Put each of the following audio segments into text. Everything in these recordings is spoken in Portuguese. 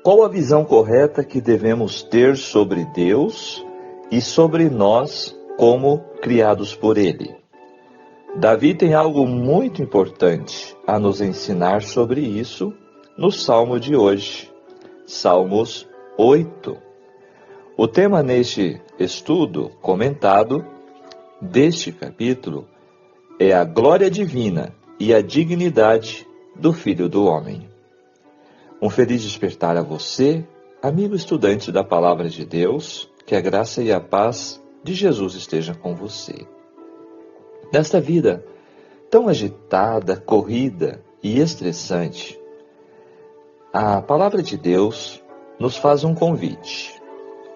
Qual a visão correta que devemos ter sobre Deus e sobre nós como criados por Ele? Davi tem algo muito importante a nos ensinar sobre isso no Salmo de hoje, Salmos 8. O tema neste estudo comentado deste capítulo é a glória divina e a dignidade do Filho do Homem. Um feliz despertar a você, amigo estudante da Palavra de Deus, que a graça e a paz de Jesus esteja com você. Nesta vida tão agitada, corrida e estressante, a Palavra de Deus nos faz um convite.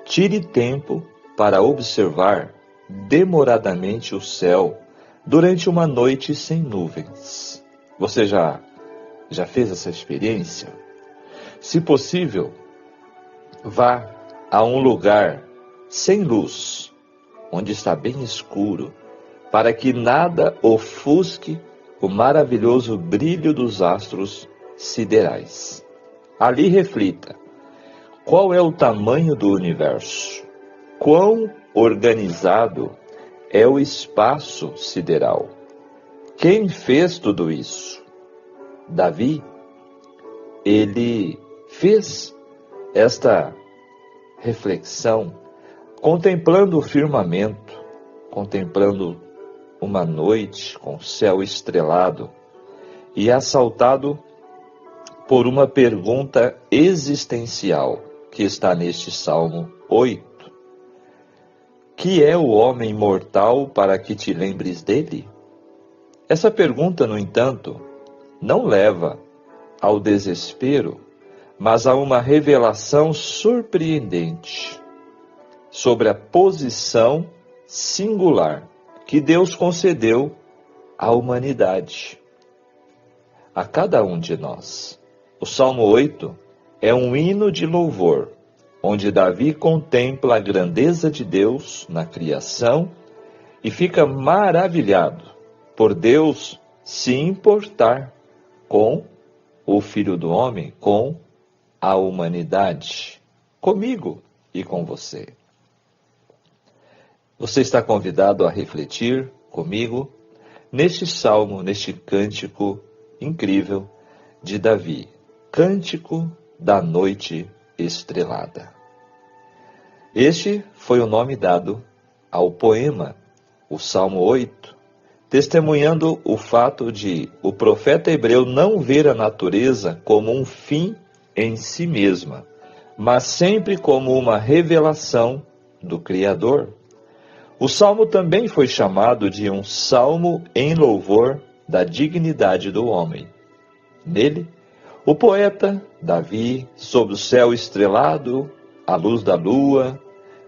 Tire tempo para observar demoradamente o céu durante uma noite sem nuvens. Você já fez essa experiência? Se possível, vá a um lugar sem luz, onde está bem escuro, para que nada ofusque o maravilhoso brilho dos astros siderais. Ali reflita: qual é o tamanho do universo? Quão organizado é o espaço sideral? Quem fez tudo isso? Davi, ele fez esta reflexão contemplando o firmamento, contemplando uma noite com céu estrelado e assaltado por uma pergunta existencial que está neste Salmo 8. Que é o homem mortal para que te lembres dele? Essa pergunta, no entanto, não leva ao desespero, mas a uma revelação surpreendente sobre a posição singular que Deus concedeu à humanidade, a cada um de nós. O Salmo 8 é um hino de louvor, onde Davi contempla a grandeza de Deus na criação e fica maravilhado por Deus se importar com o Filho do Homem, com a humanidade, comigo e com você. Você está convidado a refletir comigo neste salmo, neste cântico incrível de Davi, Cântico da Noite Estrelada. Este foi o nome dado ao poema, o Salmo 8, testemunhando o fato de o profeta hebreu não ver a natureza como um fim em si mesma, mas sempre como uma revelação do Criador. O Salmo também foi chamado de um salmo em louvor da dignidade do homem. Nele, o poeta Davi, sob o céu estrelado, à luz da lua,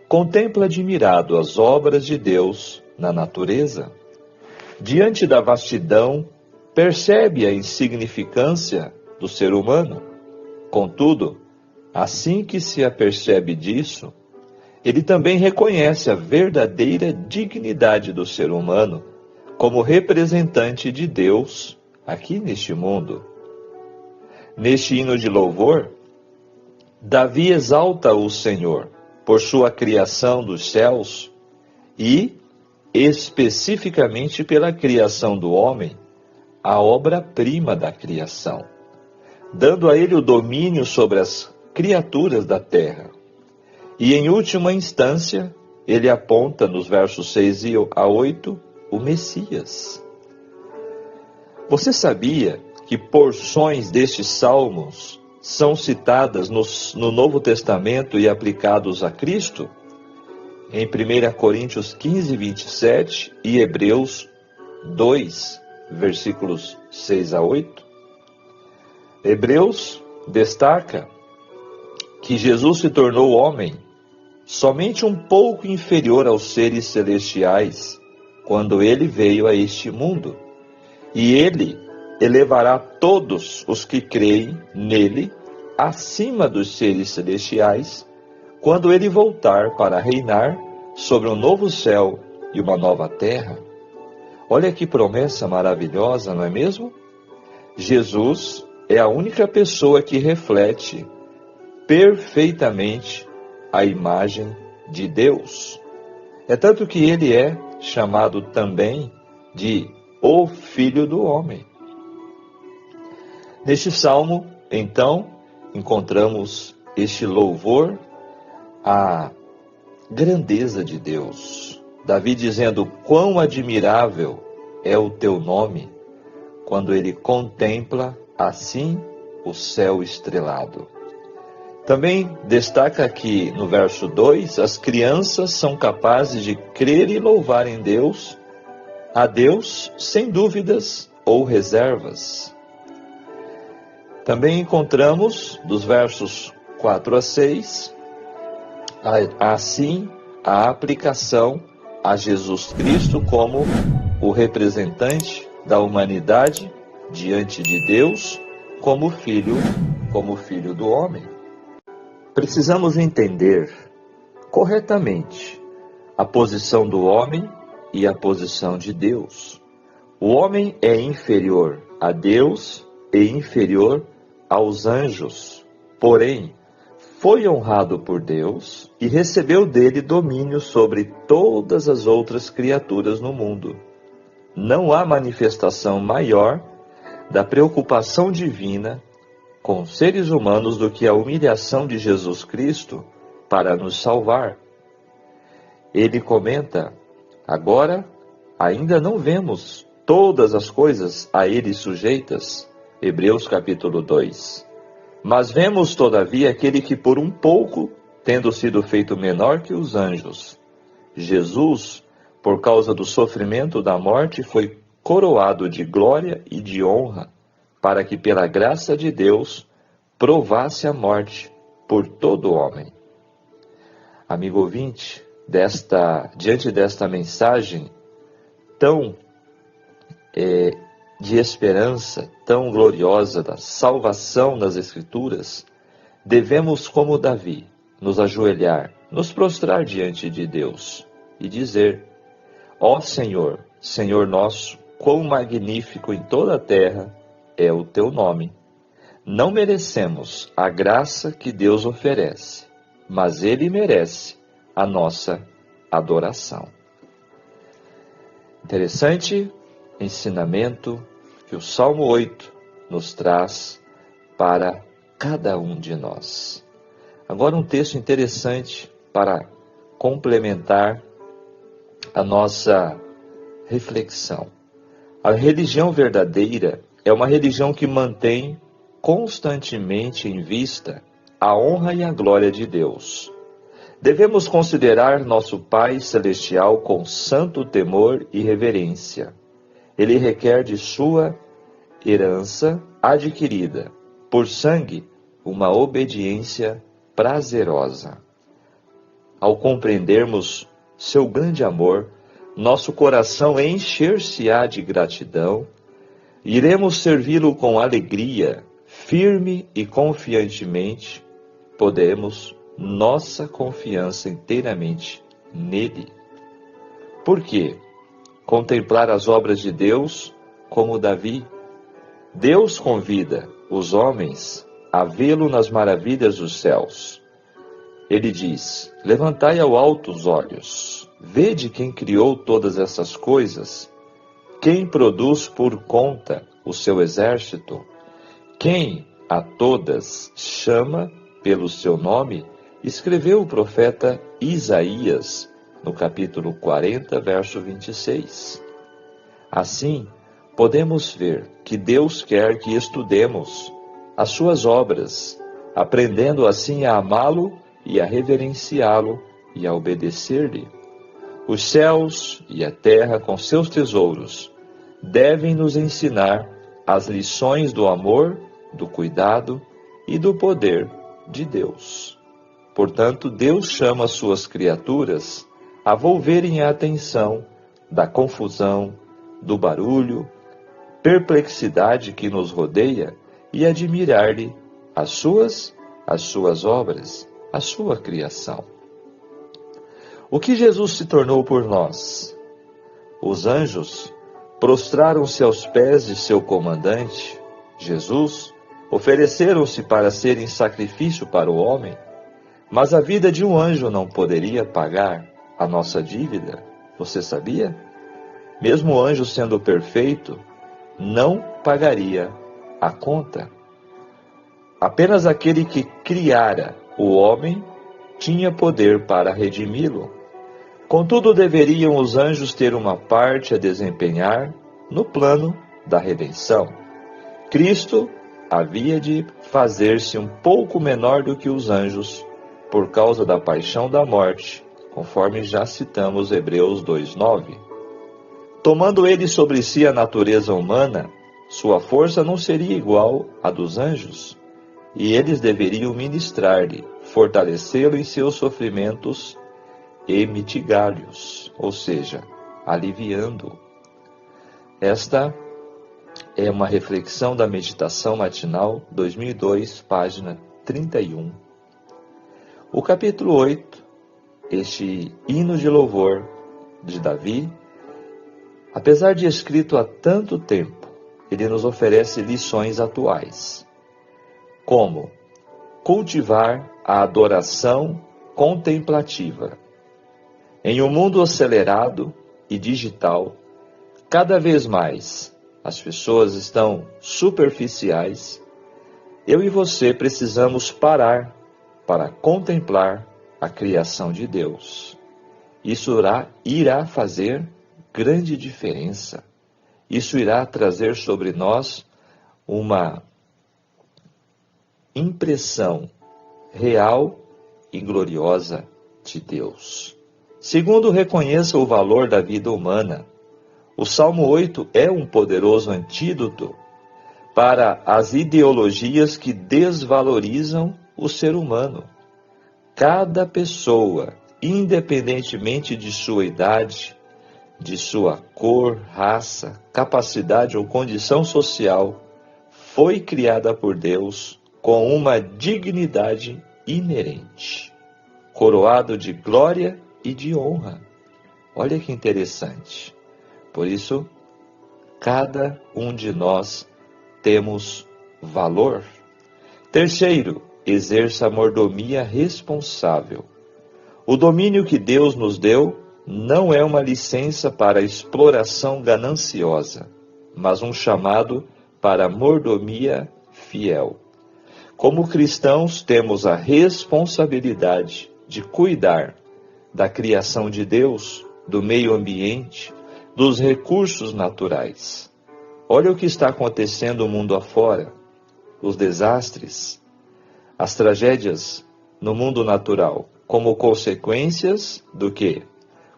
contempla admirado as obras de Deus na natureza. Diante da vastidão, percebe a insignificância do ser humano. Contudo, assim que se apercebe disso, ele também reconhece a verdadeira dignidade do ser humano como representante de Deus aqui neste mundo. Neste hino de louvor, Davi exalta o Senhor por sua criação dos céus e, especificamente pela criação do homem, a obra-prima da criação, dando a ele o domínio sobre as criaturas da terra. E, em última instância, ele aponta nos versos 6 a 8 o Messias. Você sabia que porções destes salmos são citadas no Novo Testamento e aplicados a Cristo? Em 1 Coríntios 15, 27 e Hebreus 2, versículos 6 a 8. Hebreus destaca que Jesus se tornou homem somente um pouco inferior aos seres celestiais quando ele veio a este mundo. E ele elevará todos os que creem nele acima dos seres celestiais quando ele voltar para reinar sobre um novo céu e uma nova terra. Olha que promessa maravilhosa, não é mesmo? Jesus é a única pessoa que reflete perfeitamente a imagem de Deus. É tanto que ele é chamado também de o Filho do Homem. Neste salmo, então, encontramos este louvor à grandeza de Deus. Davi dizendo: quão admirável é o teu nome, quando ele contempla assim o céu estrelado. Também destaca aqui no verso 2, as crianças são capazes de crer e louvar em Deus, a Deus sem dúvidas ou reservas. Também encontramos, dos versos 4 a 6, assim a aplicação a Jesus Cristo como o representante da humanidade diante de Deus, como filho do homem. Precisamos entender corretamente a posição do homem e a posição de Deus. O homem é inferior a Deus e inferior aos anjos, porém, foi honrado por Deus e recebeu dele domínio sobre todas as outras criaturas no mundo. Não há manifestação maior da preocupação divina com seres humanos do que a humilhação de Jesus Cristo para nos salvar. Ele comenta: agora ainda não vemos todas as coisas a ele sujeitas, Hebreus capítulo 2. Mas vemos, todavia, aquele que por um pouco, tendo sido feito menor que os anjos, Jesus, por causa do sofrimento da morte, foi coroado de glória e de honra, para que pela graça de Deus provasse a morte por todo homem. Amigo ouvinte, diante desta mensagem tão de esperança, tão gloriosa da salvação nas Escrituras, devemos, como Davi, nos ajoelhar, nos prostrar diante de Deus e dizer: ó Senhor, Senhor nosso, quão magnífico em toda a terra é o teu nome. Não merecemos a graça que Deus oferece, mas Ele merece a nossa adoração. Interessante ensinamento que o Salmo 8 nos traz para cada um de nós. Agora um texto interessante para complementar a nossa reflexão. A religião verdadeira é uma religião que mantém constantemente em vista a honra e a glória de Deus. Devemos considerar nosso Pai Celestial com santo temor e reverência. Ele requer de sua herança adquirida por sangue uma obediência prazerosa. Ao compreendermos seu grande amor, nosso coração encher-se-á de gratidão, iremos servi-lo com alegria, firme e confiantemente, podemos nossa confiança inteiramente nele. Por quê? Contemplar as obras de Deus como Davi. Deus convida os homens a vê-lo nas maravilhas dos céus. Ele diz: levantai ao alto os olhos, vede quem criou todas essas coisas, quem produz por conta o seu exército, quem a todas chama pelo seu nome, escreveu o profeta Isaías, no capítulo 40, verso 26. Assim, podemos ver que Deus quer que estudemos as suas obras, aprendendo assim a amá-lo e a reverenciá-lo e a obedecer-lhe. Os céus e a terra com seus tesouros devem nos ensinar as lições do amor, do cuidado e do poder de Deus. Portanto, Deus chama as suas criaturas a volverem a atenção da confusão, do barulho, perplexidade que nos rodeia e admirar-lhe as suas obras, a sua criação. O que Jesus se tornou por nós? Os anjos prostraram-se aos pés de seu comandante, Jesus, Ofereceram-se para serem sacrifício para o homem, mas a vida de um anjo não poderia pagar a nossa dívida. Você sabia? Mesmo o anjo sendo perfeito, não pagaria a conta. Apenas aquele que criara o homem tinha poder para redimi-lo. Contudo, deveriam os anjos ter uma parte a desempenhar no plano da redenção. Cristo havia de fazer-se um pouco menor do que os anjos, por causa da paixão da morte, conforme já citamos Hebreus 2:9. Tomando ele sobre si a natureza humana, sua força não seria igual à dos anjos, e eles deveriam ministrar-lhe, fortalecê-lo em seus sofrimentos e mitigá-los, ou seja, aliviando-o. Esta é uma reflexão da Meditação Matinal 2002, página 31. O capítulo 8, este hino de louvor de Davi, apesar de escrito há tanto tempo, ele nos oferece lições atuais, como cultivar a adoração contemplativa. Em um mundo acelerado e digital, cada vez mais as pessoas estão superficiais. Eu e você precisamos parar para contemplar a criação de Deus. Isso irá fazer grande diferença. Isso irá trazer sobre nós uma impressão real e gloriosa de Deus. Segundo, reconheça o valor da vida humana. O Salmo 8 é um poderoso antídoto para as ideologias que desvalorizam o ser humano. Cada pessoa, independentemente de sua idade, de sua cor, raça, capacidade ou condição social, foi criada por Deus com uma dignidade inerente, coroado de glória e de honra. Olha que interessante. Por isso, cada um de nós temos valor. Terceiro, exerça a mordomia responsável. O domínio que Deus nos deu não é uma licença para exploração gananciosa, mas um chamado para mordomia fiel. Como cristãos, temos a responsabilidade de cuidar da criação de Deus, do meio ambiente, dos recursos naturais. Olha o que está acontecendo no mundo afora, os desastres, as tragédias no mundo natural, como consequências do quê?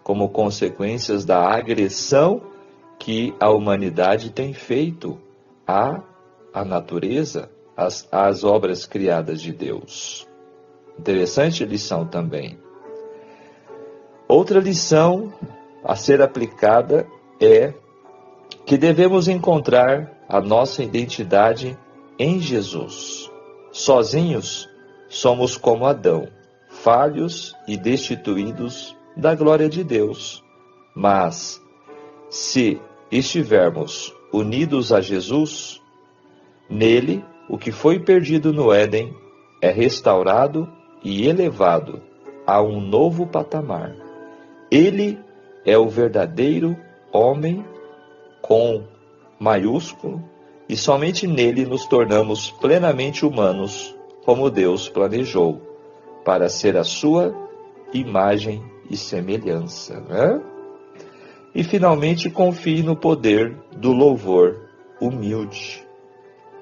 Como consequências da agressão que a humanidade tem feito à natureza, às obras criadas de Deus. Interessante lição também. Outra lição a ser aplicada é que devemos encontrar a nossa identidade em Jesus. Sozinhos, somos como Adão, falhos e destituídos da glória de Deus. Mas, se estivermos unidos a Jesus, nele, o que foi perdido no Éden é restaurado e elevado a um novo patamar. Ele é o verdadeiro homem com maiúsculo, e somente nele nos tornamos plenamente humanos, como Deus planejou, para ser a sua imagem e semelhança, né? E finalmente, confie no poder do louvor humilde.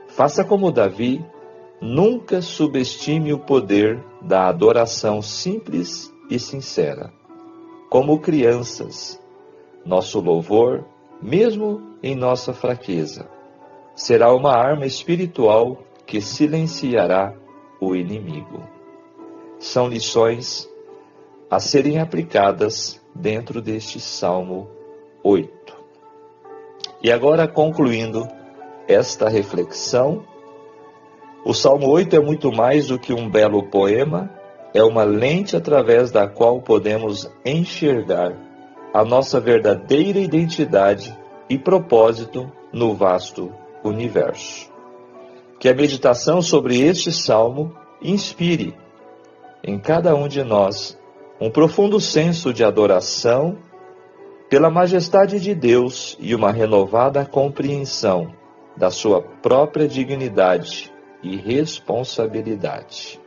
Faça como Davi, nunca subestime o poder da adoração simples e sincera. Como crianças, nosso louvor, mesmo em nossa fraqueza, será uma arma espiritual que silenciará o inimigo. São lições a serem aplicadas dentro deste Salmo 8. E agora, concluindo esta reflexão, o Salmo 8 é muito mais do que um belo poema, é uma lente através da qual podemos enxergar a nossa verdadeira identidade e propósito no vasto universo. Que a meditação sobre este salmo inspire em cada um de nós um profundo senso de adoração pela majestade de Deus e uma renovada compreensão da sua própria dignidade e responsabilidade.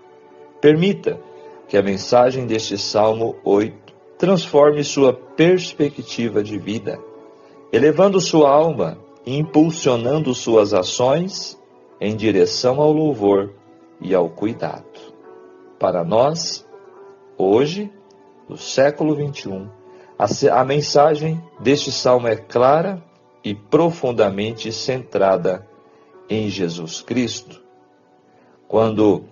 Permita que a mensagem deste Salmo 8 transforme sua perspectiva de vida, elevando sua alma e impulsionando suas ações em direção ao louvor e ao cuidado. Para nós, hoje, no século XXI, a mensagem deste salmo é clara e profundamente centrada em Jesus Cristo. Quando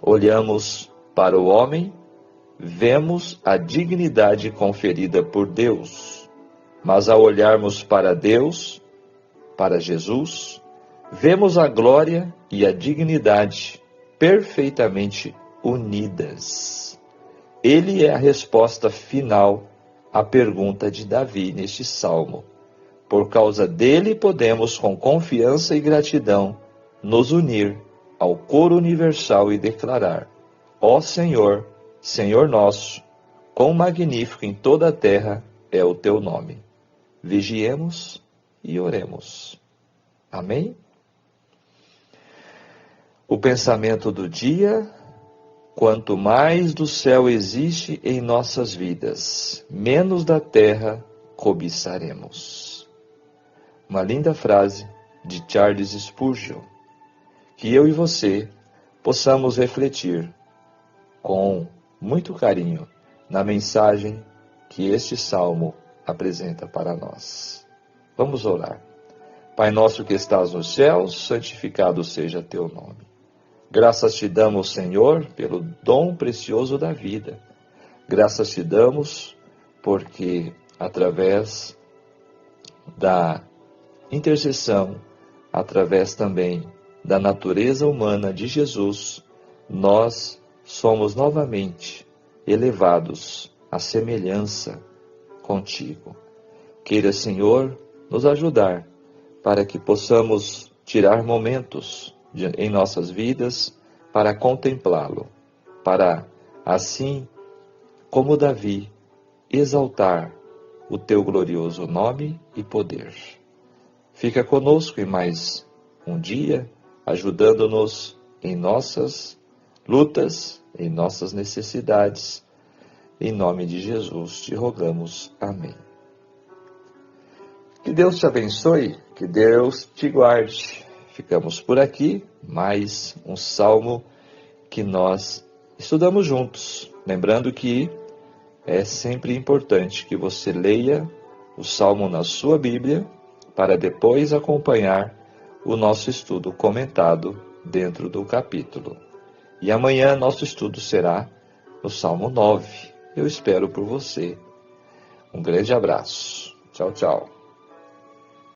olhamos para o homem, vemos a dignidade conferida por Deus, mas ao olharmos para Deus, para Jesus, vemos a glória e a dignidade perfeitamente unidas. Ele é a resposta final à pergunta de Davi neste salmo. Por causa dele podemos, com confiança e gratidão, nos unir ao coro universal e declarar: ó Senhor, Senhor nosso, quão magnífico em toda a terra é o teu nome. Vigiemos e oremos. Amém? O pensamento do dia: quanto mais do céu existe em nossas vidas, menos da terra cobiçaremos. Uma linda frase de Charles Spurgeon, que eu e você possamos refletir com muito carinho na mensagem que este salmo apresenta para nós. Vamos orar. Pai nosso que estás nos céus, santificado seja teu nome. Graças te damos, Senhor, pelo dom precioso da vida. Graças te damos porque, através da intercessão, através também da natureza humana de Jesus, nós somos novamente elevados à semelhança contigo. Queira, Senhor, nos ajudar para que possamos tirar momentos em nossas vidas para contemplá-lo, para, assim como Davi, exaltar o teu glorioso nome e poder. Fica conosco em mais um dia, ajudando-nos em nossas lutas, em nossas necessidades. Em nome de Jesus te rogamos. Amém. Que Deus te abençoe, que Deus te guarde. Ficamos por aqui, mais um salmo que nós estudamos juntos. Lembrando que é sempre importante que você leia o salmo na sua Bíblia, para depois acompanhar o nosso estudo comentado dentro do capítulo. E amanhã nosso estudo será no Salmo 9. Eu espero por você. Um grande abraço. Tchau, tchau.